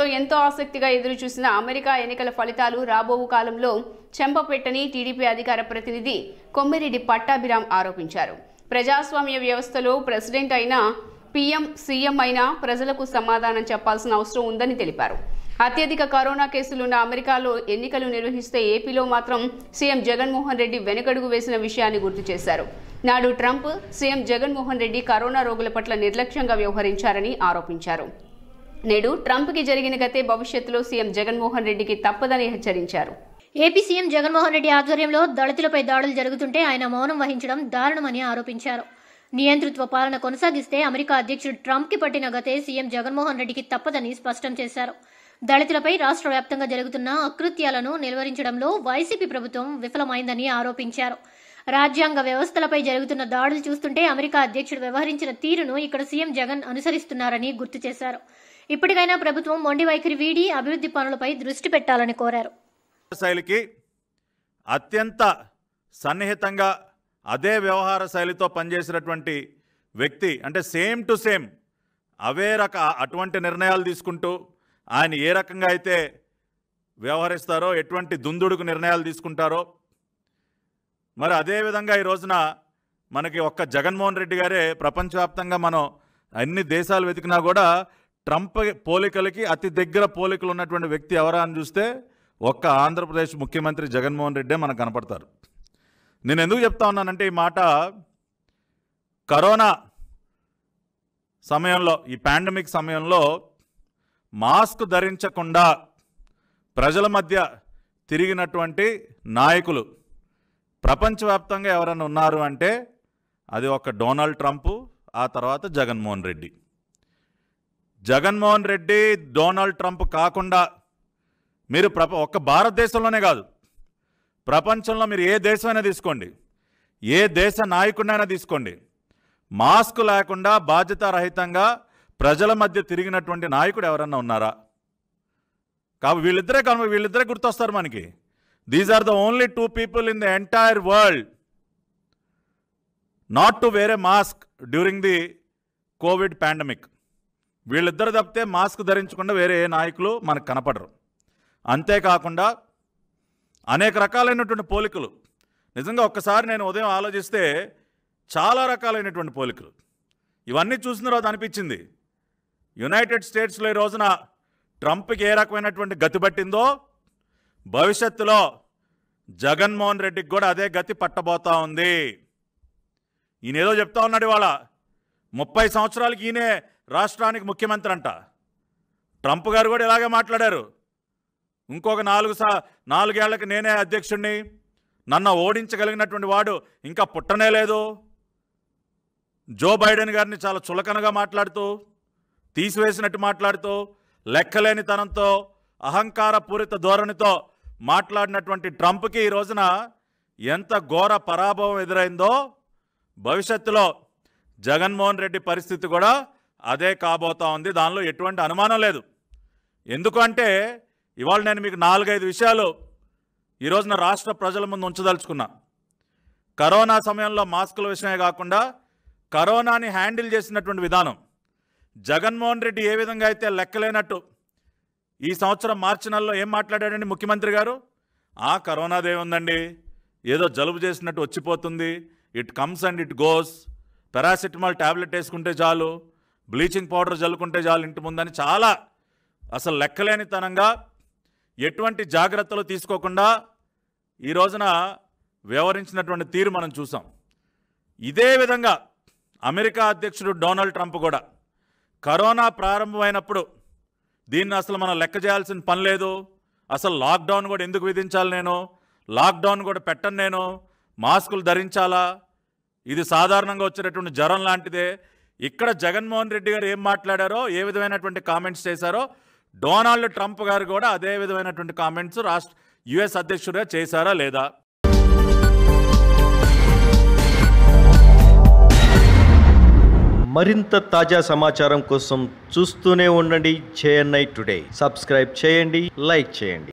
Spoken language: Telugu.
ఉత్కంఠతో ఎంతో ఆసక్తిగా ఎదురుచూసిన అమెరికా ఎన్నికల ఫలితాలు రాబో కాలంలో చెంపపెట్టని టీడీపీ అధికార ప్రతినిధి కొమ్మిరెడ్డి పట్టాభిరామ్ ఆరోపించారు. ప్రజాస్వామ్య వ్యవస్థలో ప్రెసిడెంట్ అయినా పీఎం సీఎం అయినా ప్రజలకు సమాధానం చెప్పాల్సిన అవసరం ఉందని తెలిపారు. అత్యధిక కరోనా కేసులున్న అమెరికాలో ఎన్నికలు నిర్వహిస్తే ఏపీలో మాత్రం సీఎం జగన్మోహన్ రెడ్డి వెనుకడుగు వేసిన విషయాన్ని గుర్తు చేశారు. నాడు Trump, CM Jaganmohan Reddy corona రోగుల పట్ల నిర్లక్ష్యంగా వ్యవహరించారని ఆరోపించారు. నేడు ట్రంప్కి జరిగిన గతే భవిష్యత్తులో సీఎం జగన్మోహన్ రెడ్డికి తప్పదని హెచ్చరించారు. ఏపీ సీఎం జగన్మోహన్ రెడ్డి ఆధ్వర్యంలో దళితులపై దాడులు జరుగుతుంటే ఆయన మౌనం వహించడం దారుణమని ఆరోపించారు. నియంతృత్వ పాలన కొనసాగిస్తే అమెరికా అధ్యక్షుడు ట్రంప్కి పట్టిన గతే సీఎం జగన్మోహన్ రెడ్డికి తప్పదని స్పష్టం చేశారు. దళితులపై రాష్ట్ర వ్యాప్తంగా జరుగుతున్న అకృత్యాలను నిలువరించడంలో వైసీపీ ప్రభుత్వం విఫలమైందని ఆరోపించారు. రాజ్యాంగ వ్యవస్థలపై జరుగుతున్న దాడులు చూస్తుంటే అమెరికా అధ్యక్షుడు వ్యవహరించిన తీరును ఇక్కడ సీఎం జగన్ అనుసరిస్తున్నారని గుర్తు చేశారు. ఇప్పటికైనా ప్రభుత్వం మొండి వైఖరి వీడి అభివృద్ధి పనులపై దృష్టి పెట్టాలని కోరారు. శైలికి అత్యంత సన్నిహితంగా అదే వ్యవహార శైలితో పనిచేసినటువంటి వ్యక్తి, అంటే సేమ్ టు సేమ్ అటువంటి నిర్ణయాలు తీసుకుంటూ ఆయన ఏ రకంగా అయితే వ్యవహరిస్తారో, ఎటువంటి దుందుడుకు నిర్ణయాలు తీసుకుంటారో, మరి అదేవిధంగా ఈ రోజున మనకి ఒక్క జగన్మోహన్ రెడ్డి గారే ప్రపంచవ్యాప్తంగా మనం అన్ని దేశాలు వెతికినా కూడా ట్రంప్ పోలికలకి అతి దగ్గర పోలికలు ఉన్నటువంటి వ్యక్తి ఎవరా అని చూస్తే ఒక్క ఆంధ్రప్రదేశ్ ముఖ్యమంత్రి జగన్మోహన్ రెడ్డే మనకు కనపడతారు. నేను ఎందుకు చెప్తా ఉన్నానంటే ఈ మాట, కరోనా సమయంలో, ఈ పాండమిక్ సమయంలో మాస్క్ ధరించకుండా ప్రజల మధ్య తిరిగినటువంటి నాయకులు ప్రపంచవ్యాప్తంగా ఎవరైనా ఉన్నారు అంటే అది ఒక డొనాల్డ్ ట్రంప్, ఆ తర్వాత జగన్మోహన్ రెడ్డి. జగన్మోహన్ రెడ్డి, డొనాల్డ్ ట్రంప్ కాకుండా మీరు ఒక్క భారతదేశంలోనే కాదు, ప్రపంచంలో మీరు ఏ దేశమైనా తీసుకోండి, ఏ దేశ నాయకుడినైనా తీసుకోండి, మాస్క్ లేకుండా బాధ్యతారహితంగా ప్రజల మధ్య తిరిగినటువంటి నాయకుడు ఎవరన్నా ఉన్నారా? కాబట్టి వీళ్ళిద్దరే గుర్తొస్తారు మనకి. These are the only two people in the entire world not to wear a mask during the COVID pandemic. వీళ్ళిద్దరు తప్పితే మాస్క్ ధరించకుండా వేరే ఏ నాయకులు మనకు కనపడరు. అంతేకాకుండా అనేక రకాలైనటువంటి పోలికలు, నిజంగా ఒక్కసారి నేను ఉదయం ఆలోచిస్తే చాలా రకాలైనటువంటి పోలికలు, ఇవన్నీ చూసిన తర్వాత అనిపించింది యునైటెడ్ స్టేట్స్లో ఈ రోజున ట్రంప్కి ఏ రకమైనటువంటి గతి పట్టిందో భవిష్యత్తులో జగన్మోహన్ రెడ్డికి కూడా అదే గతి పట్టబోతా ఉంది. ఈయన ఏదో చెప్తా ఉన్నాడు, ఇవాళ 30 సంవత్సరాలకి ఈయనే రాష్ట్రానికి ముఖ్యమంత్రి అంట. ట్రంప్ గారు కూడా ఇలాగే మాట్లాడారు, ఇంకొక 4 ఏళ్లకి నేనే అధ్యక్షుడిని, నన్ను ఓడించగలిగినటువంటి వాడు ఇంకా పుట్టనే లేదు. జో బైడెన్ గారిని చాలా చులకనగా మాట్లాడుతూ, తీసివేసినట్టు మాట్లాడుతూ, లెక్కలేనితనంతో, అహంకారపూరిత ధోరణితో మాట్లాడినటువంటి ట్రంప్కి ఈ రోజున ఎంత ఘోర పరాభవం ఎదురైందో భవిష్యత్తులో జగన్మోహన్ రెడ్డి పరిస్థితి కూడా అదే కాబోతా ఉంది. దానిలో ఎటువంటి అనుమానం లేదు. ఎందుకంటే ఇవాళ నేను మీకు 4-5 విషయాలు ఈ రోజున రాష్ట్ర ప్రజల ముందు ఉంచదలుచుకున్నా. కరోనా సమయంలో మాస్కుల విషయమే కాకుండా కరోనాని హ్యాండిల్ చేసినటువంటి విధానం, జగన్మోహన్ రెడ్డి ఏ విధంగా అయితే లెక్కలేనట్టు ఈ సంవత్సరం మార్చి నెలలో ఏం మాట్లాడాడండి ముఖ్యమంత్రి గారు? కరోనాదే ఉందండి, ఏదో జలుబు చేసినట్టు వచ్చిపోతుంది, it comes and it goes, paracetamol tablet వేసుకుంటే చాలు, బ్లీచింగ్ పౌడర్ జల్లుకుంటే చాలు ఇంటి ముందని చాలా అసలు లెక్కలేనితనంగా ఎటువంటి జాగ్రత్తలు తీసుకోకుండా ఈ రోజున వ్యవహరించినటువంటి తీరు మనం చూసాం. ఇదే విధంగా అమెరికా అధ్యక్షుడు డొనాల్డ్ ట్రంప్ కూడా కరోనా ప్రారంభమైనప్పుడు దీన్ని అసలు మనం లెక్క చేయాల్సిన పని లేదు, అసలు లాక్డౌన్ కూడా ఎందుకు విధించాలి, నేను లాక్డౌన్ కూడా పెట్టను, నేను మాస్కులు ధరించాలా, ఇది సాధారణంగా వచ్చేటటువంటి జ్వరం లాంటిదే. ఇక్కడ జగన్మోహన్ రెడ్డి గారు ఏం మాట్లాడారో, ఏ విధమైనటువంటి కామెంట్స్ చేశారో, డొనాల్డ్ ట్రంప్ గారు కూడా అదే విధమైనటువంటి కామెంట్స్ యుఎస్ అధ్యక్షుడిగా చేశారా లేదా? మరింత తాజా సమాచారం కోసం చూస్తూనే ఉండండి JNI టుడే. సబ్స్క్రైబ్ చేయండి, లైక్ చేయండి.